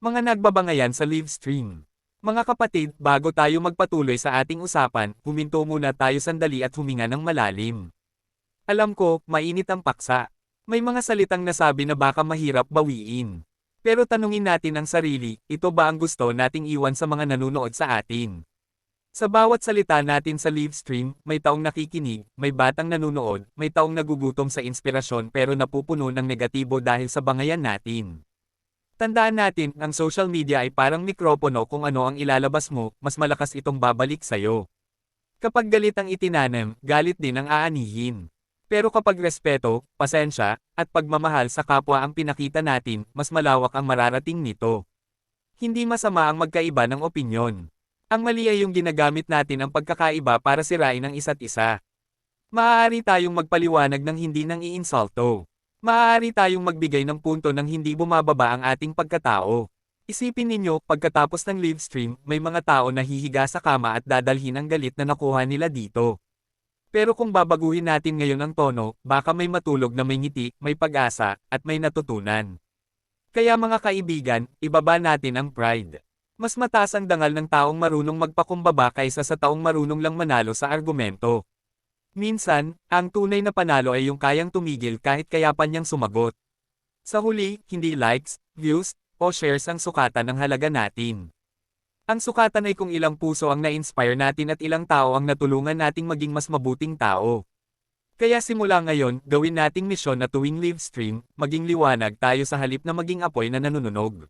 Mga nagbabangayan sa live stream. Mga kapatid, bago tayo magpatuloy sa ating usapan, huminto muna tayo sandali at huminga ng malalim. Alam ko, mainit ang paksa. May mga salitang nasabi na baka mahirap bawiin. Pero tanungin natin ang sarili, ito ba ang gusto nating iwan sa mga nanonood sa atin? Sa bawat salita natin sa live stream, may taong nakikinig, may batang nanonood, may taong nagugutom sa inspirasyon pero napupuno ng negatibo dahil sa bangayan natin. Tandaan natin, ang social media ay parang mikropono, kung ano ang ilalabas mo, mas malakas itong babalik sa'yo. Kapag galit ang itinanam, galit din ang aanihin. Pero kapag respeto, pasensya, at pagmamahal sa kapwa ang pinakita natin, mas malawak ang mararating nito. Hindi masama ang magkaiba ng opinyon. Ang mali ay yung ginagamit natin ang pagkakaiba para sirain ang isa't isa. Maaari tayong magpaliwanag ng hindi nang iinsulto. Maaari tayong magbigay ng punto ng hindi bumababa ang ating pagkatao. Isipin ninyo, pagkatapos ng live stream, may mga tao na hihiga sa kama at dadalhin ang galit na nakuha nila dito. Pero kung babaguhin natin ngayon ang tono, baka may matulog na may ngiti, may pag-asa, at may natutunan. Kaya mga kaibigan, ibaba natin ang pride. Mas mataas ang dangal ng taong marunong magpakumbaba kaysa sa taong marunong lang manalo sa argumento. Minsan, ang tunay na panalo ay yung kayang tumigil kahit kayapan niyang sumagot. Sa huli, hindi likes, views, o shares ang sukatan ng halaga natin. Ang sukatan ay kung ilang puso ang na-inspire natin at ilang tao ang natulungan nating maging mas mabuting tao. Kaya simula ngayon, gawin nating misyon na tuwing live stream, maging liwanag tayo sa halip na maging apoy na nanununog.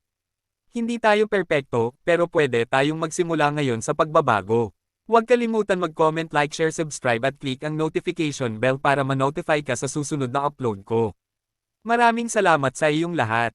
Hindi tayo perpekto, pero pwede tayong magsimula ngayon sa pagbabago. Huwag kalimutan mag-comment, like, share, subscribe at click ang notification bell para ma-notify ka sa susunod na upload ko. Maraming salamat sa iyong lahat.